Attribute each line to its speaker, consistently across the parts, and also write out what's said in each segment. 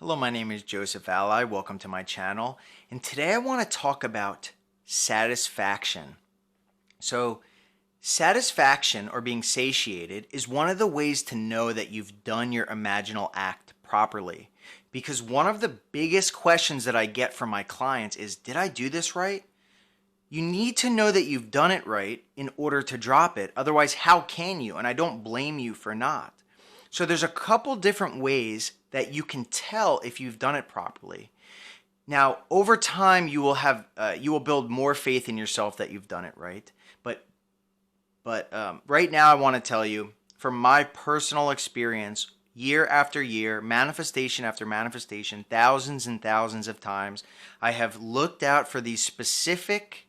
Speaker 1: Hello, my name is Joseph Alai. Welcome to my channel. And today I want to talk about satisfaction. So, satisfaction or being satiated is one of the ways to know that you've done your imaginal act properly. Because one of the biggest questions that I get from my clients is, did I do this right? You need to know that you've done it right in order to drop it. Otherwise, how can you? And I don't blame you for not. So there's a couple different ways that you can tell if you've done it properly. Now, over time, you will build more faith in yourself that you've done it right. But right now, I want to tell you, from my personal experience, year after year, manifestation after manifestation, thousands and thousands of times, I have looked out for these specific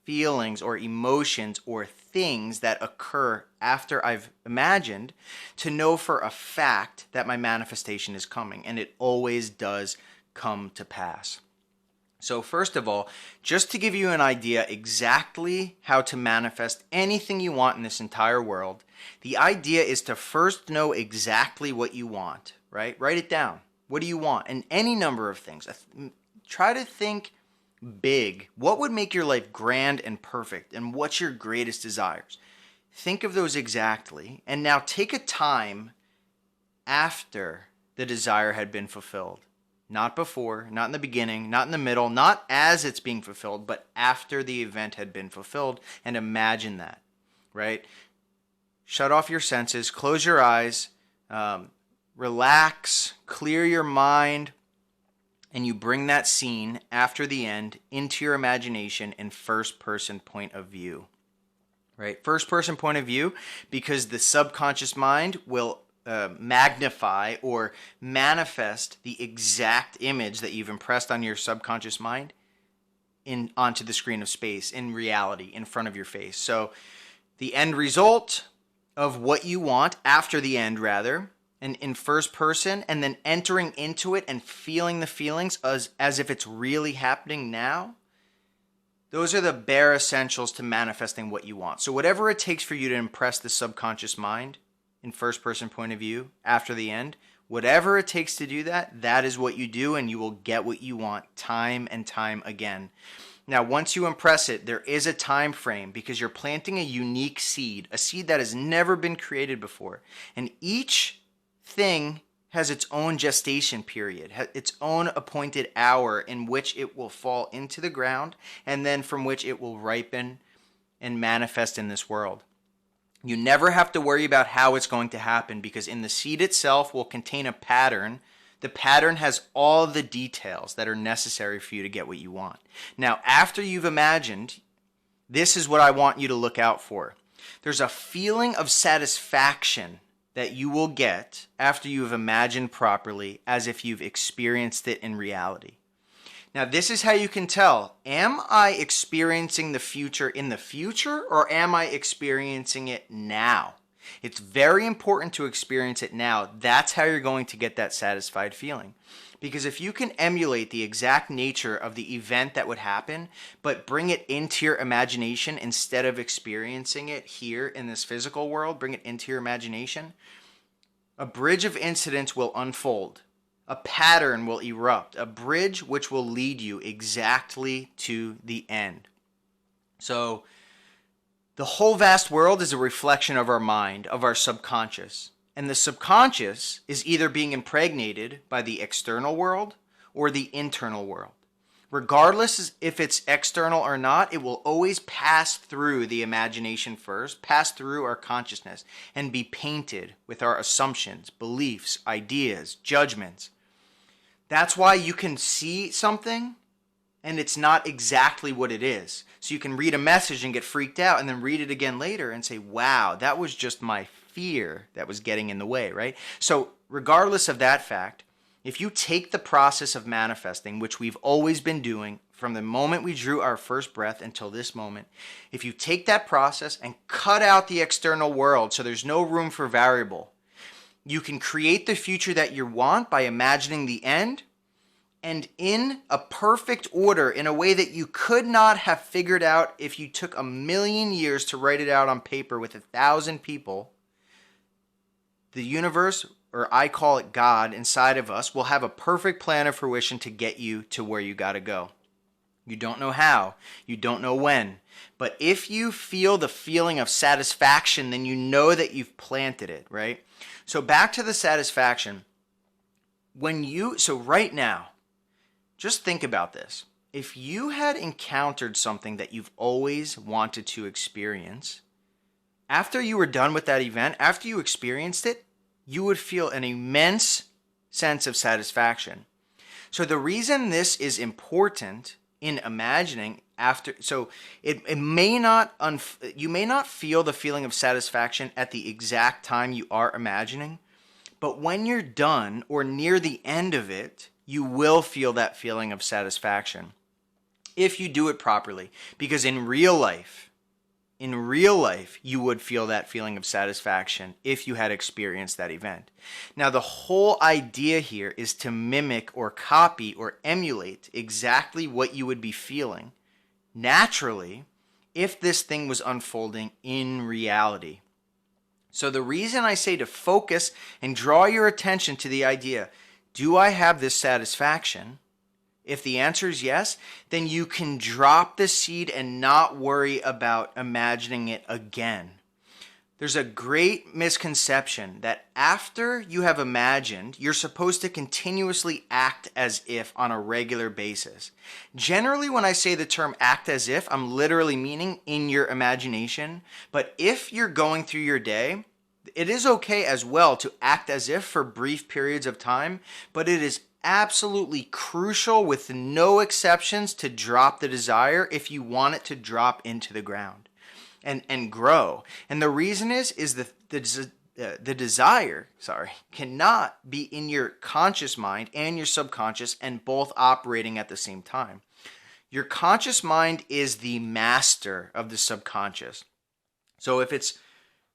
Speaker 1: feelings or emotions or things that occur after I've imagined to know for a fact that my manifestation is coming, and it always does come to pass. So first of all, just to give you an idea exactly how to manifest anything you want in this entire world, the idea is to first know exactly what you want, right? Write it down. What do you want? And any number of things. Try to think big. What would make your life grand and perfect? And what's your greatest desires? Think of those exactly. And now take a time after the desire had been fulfilled. Not before, not in the beginning, not in the middle, not as it's being fulfilled, but after the event had been fulfilled. And imagine that, right? Shut off your senses, close your eyes, relax, clear your mind, and you bring that scene after the end into your imagination in first-person point of view, right? First-person point of view, because the subconscious mind will magnify or manifest the exact image that you've impressed on your subconscious mind onto the screen of space, in reality, in front of your face. So the end result of what you want, after the end rather, and in first person, and then entering into it and feeling the feelings as if it's really happening now, those are the bare essentials to manifesting what you want. So whatever it takes for you to impress the subconscious mind in first person point of view after the end, whatever it takes to do that, that is what you do, and you will get what you want time and time again. Now, once you impress it, there is a time frame, because you're planting a unique seed, a seed that has never been created before. And each thing has its own gestation period, its own appointed hour in which it will fall into the ground, and then from which it will ripen and manifest in this world. You never have to worry about how it's going to happen, because in the seed itself will contain a pattern. The pattern has all the details that are necessary for you to get what you want. Now, after you've imagined, this is what I want you to look out for. There's a feeling of satisfaction that you will get after you've imagined properly, as if you've experienced it in reality. Now, this is how you can tell, am I experiencing the future in the future, or am I experiencing it now? It's very important to experience it now. That's how you're going to get that satisfied feeling. Because if you can emulate the exact nature of the event that would happen, but bring it into your imagination instead of experiencing it here in this physical world, bring it into your imagination, a bridge of incidents will unfold. A pattern will erupt, a bridge which will lead you exactly to the end. So, the whole vast world is a reflection of our mind, of our subconscious. And the subconscious is either being impregnated by the external world or the internal world. Regardless if it's external or not, it will always pass through the imagination first, pass through our consciousness, and be painted with our assumptions, beliefs, ideas, judgments. That's why you can see something and it's not exactly what it is. So you can read a message and get freaked out, and then read it again later and say, wow, that was just my fear that was getting in the way, right? So regardless of that fact, if you take the process of manifesting, which we've always been doing from the moment we drew our first breath until this moment, if you take that process and cut out the external world so there's no room for variable, you can create the future that you want by imagining the end, and in a perfect order, in a way that you could not have figured out if you took 1,000,000 years to write it out on paper with 1,000 people. The universe or I call it God, inside of us will have a perfect plan of fruition to get you to where you got to go. You don't know how, you don't know when, but if you feel the feeling of satisfaction, then you know that you've planted it, right? So back to the satisfaction. So right now, just think about this. If you had encountered something that you've always wanted to experience, after you were done with that event, after you experienced it, you would feel an immense sense of satisfaction. So the reason this is important in imagining you may not feel the feeling of satisfaction at the exact time you are imagining, but when you're done or near the end of it, you will feel that feeling of satisfaction if you do it properly. Because in real life, you would feel that feeling of satisfaction if you had experienced that event. Now, the whole idea here is to mimic or copy or emulate exactly what you would be feeling naturally if this thing was unfolding in reality. So the reason I say to focus and draw your attention to the idea, do I have this satisfaction? If the answer is yes, then you can drop the seed and not worry about imagining it again. There's a great misconception that after you have imagined, you're supposed to continuously act as if on a regular basis. Generally, when I say the term act as if, I'm literally meaning in your imagination. But if you're going through your day, it is okay as well to act as if for brief periods of time, but it is absolutely crucial, with no exceptions, to drop the desire if you want it to drop into the ground and grow. And the reason is the desire, cannot be in your conscious mind and your subconscious and both operating at the same time. Your conscious mind is the master of the subconscious. So if it's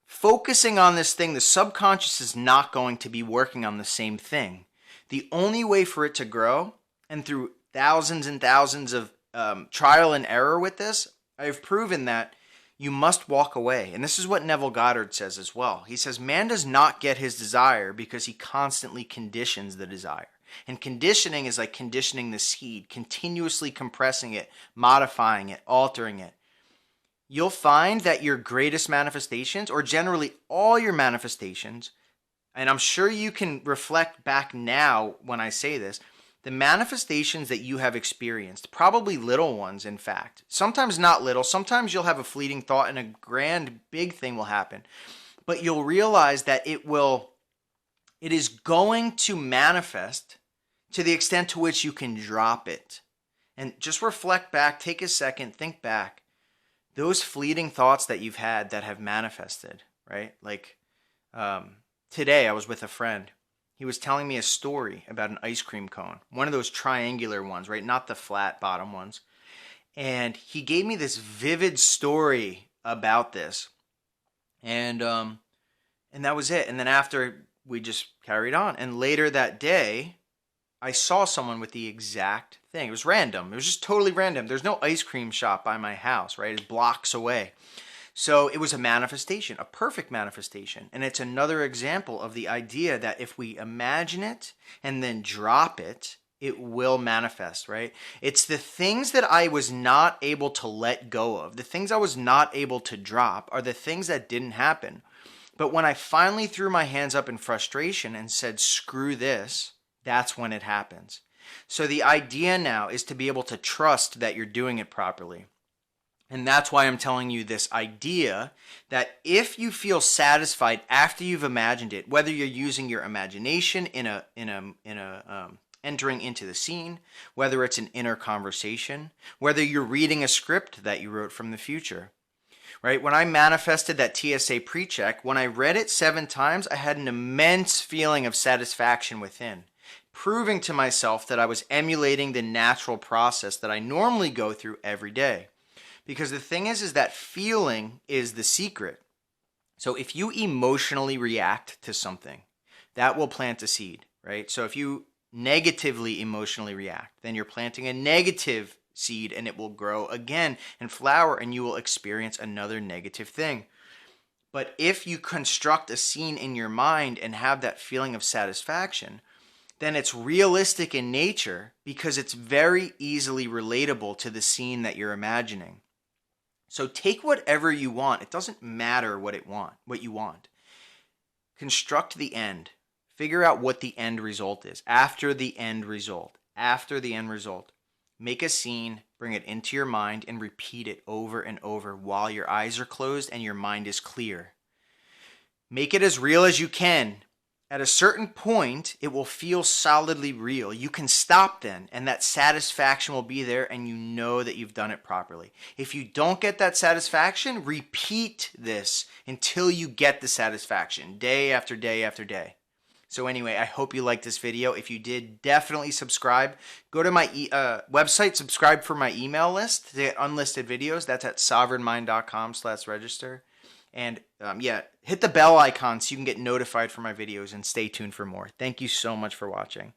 Speaker 1: focusing on this thing, the subconscious is not going to be working on the same thing. The only way for it to grow, and through thousands and thousands of trial and error with this, I've proven that you must walk away. And this is what Neville Goddard says as well. He says, man does not get his desire because he constantly conditions the desire. And conditioning is like conditioning the seed, continuously compressing it, modifying it, altering it. You'll find that your greatest manifestations, or generally all your manifestations, and I'm sure you can reflect back now when I say this, the manifestations that you have experienced, probably little ones, in fact, sometimes not little, sometimes you'll have a fleeting thought and a grand big thing will happen, but you'll realize that it is going to manifest to the extent to which you can drop it. And just reflect back, take a second, think back. Those fleeting thoughts that you've had that have manifested, right? Like today I was with a friend. He was telling me a story about an ice cream cone, one of those triangular ones, right? Not the flat bottom ones. And he gave me this vivid story about this. And that was it. And then after, we just carried on. And later that day, I saw someone with the exact thing. It was random. It was just totally random. There's no ice cream shop by my house, right? It's blocks away. So it was a manifestation, a perfect manifestation. And it's another example of the idea that if we imagine it and then drop it, it will manifest, right? It's the things that I was not able to let go of. The things I was not able to drop are the things that didn't happen. But when I finally threw my hands up in frustration and said, screw this, that's when it happens. So the idea now is to be able to trust that you're doing it properly. And that's why I'm telling you this idea that if you feel satisfied after you've imagined it, whether you're using your imagination in entering into the scene, whether it's an inner conversation, whether you're reading a script that you wrote from the future, right? When I manifested that TSA pre-check, when I read it 7 times, I had an immense feeling of satisfaction within, proving to myself that I was emulating the natural process that I normally go through every day. Because the thing is that feeling is the secret. So if you emotionally react to something, that will plant a seed, right? So if you negatively emotionally react, then you're planting a negative seed and it will grow again and flower and you will experience another negative thing. But if you construct a scene in your mind and have that feeling of satisfaction, then it's realistic in nature because it's very easily relatable to the scene that you're imagining. So take whatever you want. It doesn't matter what you want. Construct the end. Figure out what the end result is. After the end result. Make a scene, bring it into your mind, and repeat it over and over while your eyes are closed and your mind is clear. Make it as real as you can. At a certain point, it will feel solidly real. You can stop then, and that satisfaction will be there, and you know that you've done it properly. If you don't get that satisfaction, repeat this until you get the satisfaction, day after day after day. So anyway, I hope you liked this video. If you did, definitely subscribe. Go to my website, subscribe for my email list to get unlisted videos. That's at sovereignmind.com/register. And hit the bell icon so you can get notified for my videos, and stay tuned for more. Thank you so much for watching.